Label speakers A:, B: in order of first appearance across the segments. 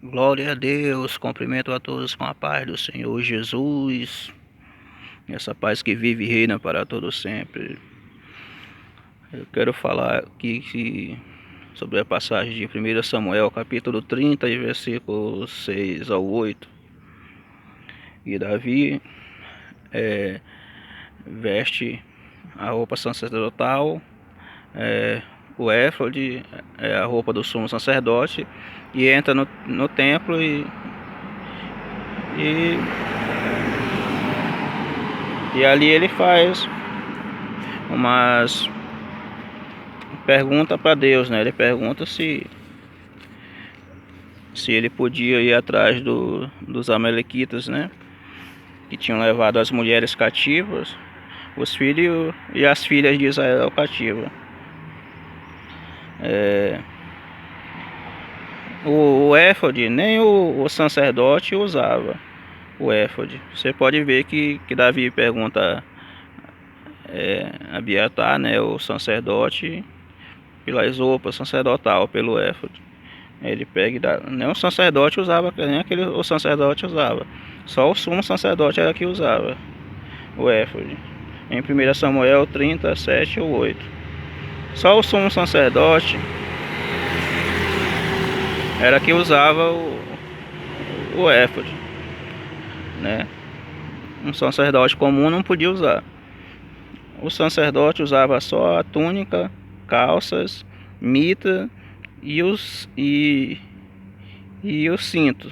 A: Glória a Deus, cumprimento a todos com a paz do Senhor Jesus, essa paz que vive e reina para todo sempre. Eu quero falar aqui sobre a passagem de 1 Samuel, capítulo 30, versículos 6 ao 8. E Davi veste a roupa sacerdotal, o éfode, a roupa do sumo sacerdote, e entra no templo e e ali ele faz umas perguntas para Deus, né? Ele pergunta se ele podia ir atrás dos amalequitas, né? Que tinham levado as mulheres cativas, os filhos e as filhas de Israel cativas. O éfode, nem o sacerdote usava o éfode. Você pode ver que Davi pergunta a Abiatar, né, o sacerdote, pelas roupas sacerdotal, pelo éfode. Ele pega e dá. Nem o sacerdote usava, nem aquele o sacerdote usava. Só o sumo sacerdote era que usava o éfode. Em 1 Samuel 30, 7 ou 8. Só o sumo sacerdote era que usava o éfode, né? Um sacerdote comum não podia usar. O sacerdote usava só a túnica, calças, mitra e o cinto.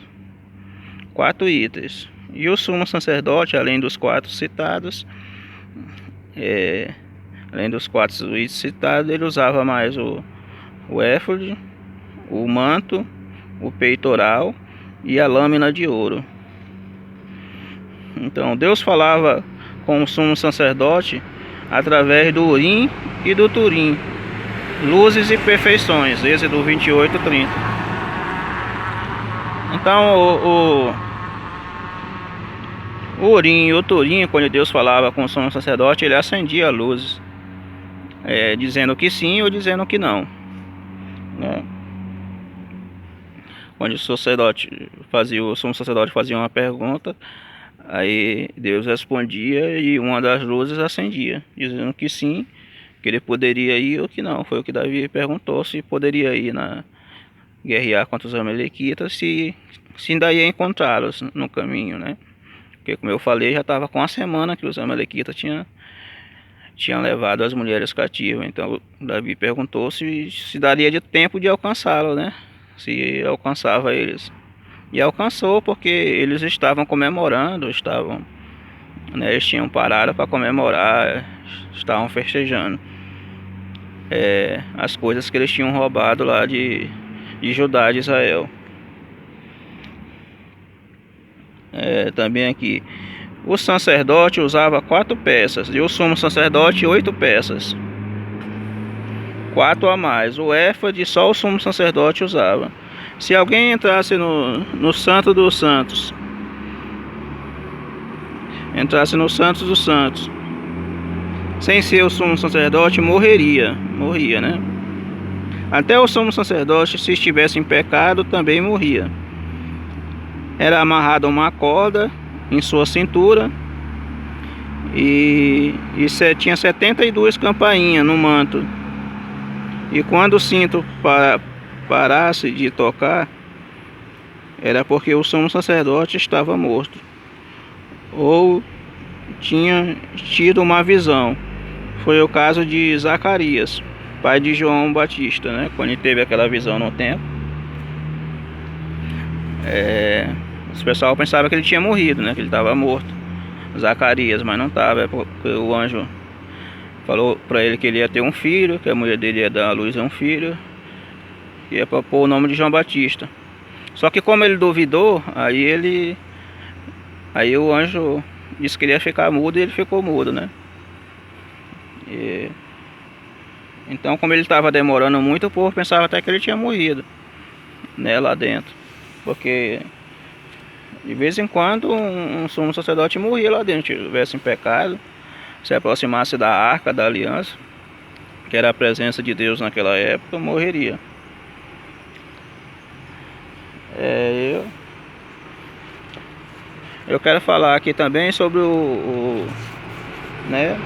A: 4 itens. E o sumo sacerdote, além dos 4 citados, ele usava mais o éfode, o manto, o peitoral e a lâmina de ouro. Então Deus falava com o sumo sacerdote através do Urim e do Turim, luzes e perfeições, Êxodo 28, 30. Então o Urim e o Turim, quando Deus falava com o sumo sacerdote, ele acendia luzes, dizendo que sim ou dizendo que não, né? Quando o sumo sacerdote fazia uma pergunta, aí Deus respondia e uma das luzes acendia, dizendo que sim, que ele poderia ir ou que não. Foi o que Davi perguntou, se poderia ir guerrear contra os amalequitas, se ainda ia encontrá-los no caminho, né? Porque, como eu falei, já estava com uma semana que os amalequitas tinham levado as mulheres cativas. Então Davi perguntou se daria de tempo de alcançá-los, né? Se alcançava eles. E alcançou, porque eles estavam comemorando, né, eles tinham parado para comemorar, estavam festejando as coisas que eles tinham roubado lá de Judá, de Israel. Também aqui, o sacerdote usava 4 peças e o sumo sacerdote 8 peças, 4 a mais. O éfode só o sumo sacerdote usava. Se alguém entrasse no Santo dos Santos, dos Santos, sem ser o sumo sacerdote, morria, né? Até o sumo sacerdote, se estivesse em pecado, também morria. Era amarrado uma corda em sua cintura e tinha 72 campainhas no manto. E quando o cinto parasse de tocar, era porque o sumo sacerdote estava morto ou tinha tido uma visão. Foi o caso de Zacarias, pai de João Batista, né? Quando ele teve aquela visão no templo, os pessoal pensava que ele tinha morrido, né? Que ele estava morto, Zacarias, mas não estava, porque o anjo falou para ele que ele ia ter um filho, que a mulher dele ia dar à luz a um filho, e ia para pôr o nome de João Batista. Só que como ele duvidou, aí o anjo disse que ele ia ficar mudo e ele ficou mudo, né? Então, como ele estava demorando muito, o povo pensava até que ele tinha morrido, né, lá dentro. Porque de vez em quando um sumo sacerdote morria lá dentro, se estivesse em pecado, se aproximasse da arca da aliança, que era a presença de Deus naquela época, morreria. É, eu quero falar aqui também sobre né,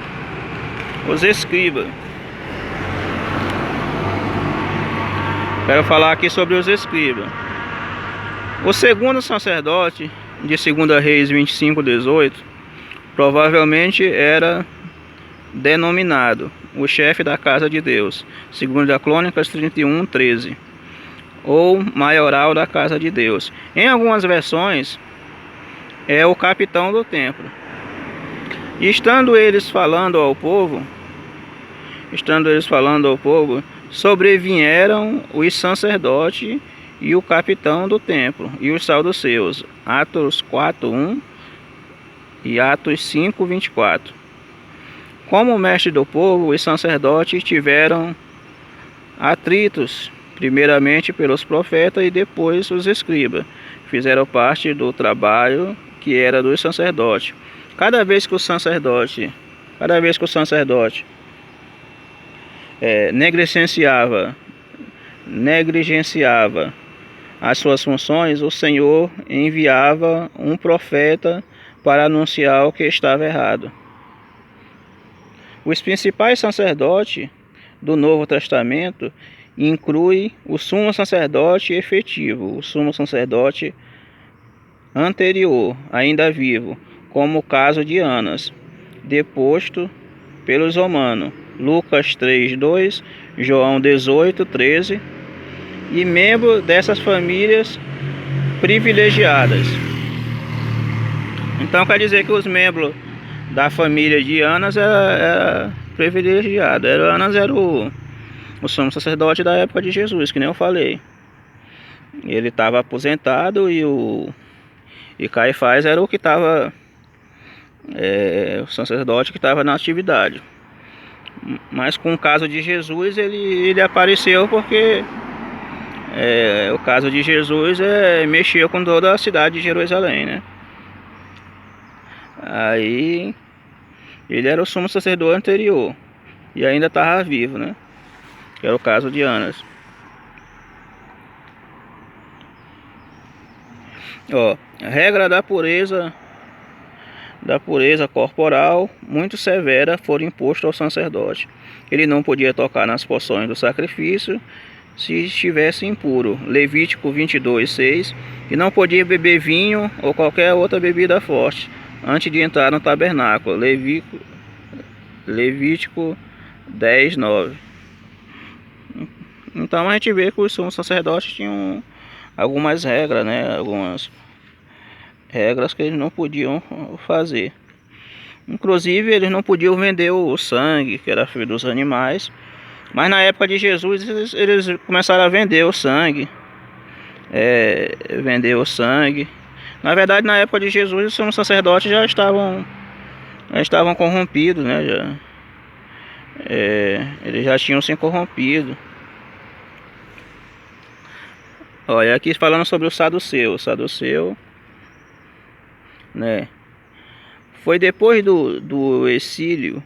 A: os escribas. Quero falar aqui sobre os escribas. O segundo sacerdote de 2 Reis 25:18 provavelmente era denominado o chefe da casa de Deus, segundo a Crônicas 31:13, ou maioral da casa de Deus. Em algumas versões é o capitão do templo. E estando eles falando ao povo, sobrevieram os sacerdotes e o capitão do templo e os saduceus. Atos 4:1 e Atos 5:24. Como mestre do povo, os sacerdotes tiveram atritos, primeiramente pelos profetas e depois os escribas. Fizeram parte do trabalho que era dos sacerdotes. Cada vez que o sacerdote negligenciava as suas funções, o Senhor enviava um profeta para anunciar o que estava errado. Os principais sacerdotes do Novo Testamento incluem o sumo sacerdote efetivo, o sumo sacerdote anterior, ainda vivo, como o caso de Anas, deposto pelos romanos, Lucas 3:2, João 18:13, e membro dessas famílias privilegiadas. Então quer dizer que os membros da família de Anas era privilegiado. Anas era o sumo sacerdote da época de Jesus, que nem eu falei. Ele estava aposentado e Caifás era o que estava o sacerdote que estava na atividade. Mas com o caso de Jesus ele apareceu porque o caso de Jesus mexeu com toda a cidade de Jerusalém, né? Aí ele era o sumo sacerdote anterior e ainda estava vivo, né? Que era o caso de Anas. Ó, a regra da pureza corporal muito severa foram impostas ao sacerdote. Ele não podia tocar nas porções do sacrifício se estivesse impuro. Levítico 22:6. E não podia beber vinho ou qualquer outra bebida forte antes de entrar no tabernáculo. Levítico 10:9. Então a gente vê que os sumos sacerdotes tinham algumas regras, né? Algumas regras que eles não podiam fazer. Inclusive eles não podiam vender o sangue, que era filho dos animais. Mas na época de Jesus eles começaram a vender o sangue. Na verdade, na época de Jesus os sumos sacerdotes já estavam corrompidos, né? Eles já tinham se corrompido. Olha, aqui falando sobre o saduceu. Né? Foi depois do exílio,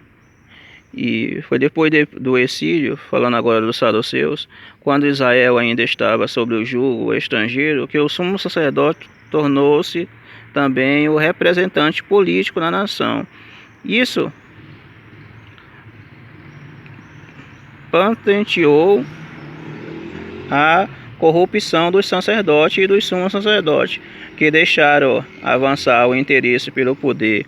A: falando agora dos saduceus, quando Israel ainda estava sob o jugo estrangeiro, que o sumo sacerdote tornou-se também o representante político na nação. Isso patenteou a corrupção dos sacerdotes e dos sumos sacerdotes, que deixaram avançar o interesse pelo poder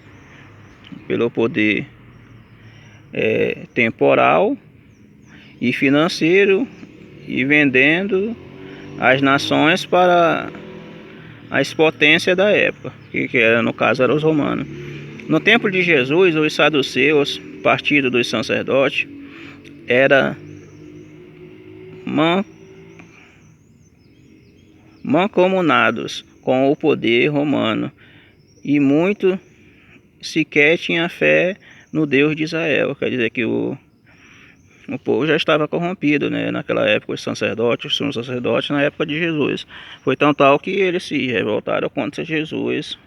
A: temporal e financeiro, e vendendo as nações para as potências da época, que era, no caso eram os romanos. No tempo de Jesus, os saduceus, partido dos sacerdotes, era mancomunados com o poder romano, e muito sequer tinha fé no Deus de Israel. Quer dizer que o povo já estava corrompido, né? Naquela época os sacerdotes, os sumos sacerdotes, na época de Jesus. Foi tão tal que eles se revoltaram contra Jesus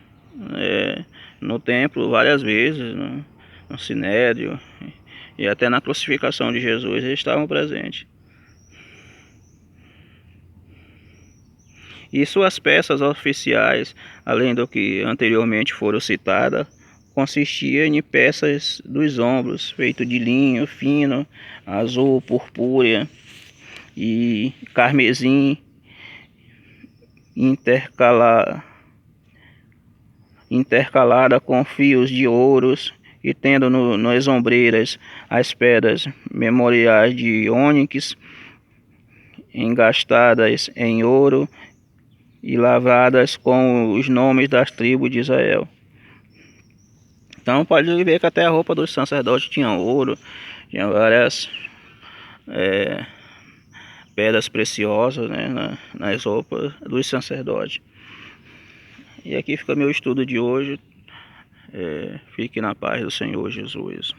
A: no templo várias vezes, no sinédrio, e até na crucificação de Jesus eles estavam presentes. E suas peças oficiais, além do que anteriormente foram citadas, consistia em peças dos ombros, feito de linho fino, azul, purpúrea e carmesim, intercalada com fios de ouros, e tendo nas ombreiras as pedras memoriais de ônix engastadas em ouro e lavradas com os nomes das tribos de Israel. Então pode ver que até a roupa dos sacerdotes tinha ouro, tinha várias pedras preciosas, né, nas roupas dos sacerdotes. E aqui fica meu estudo de hoje. Fique na paz do Senhor Jesus.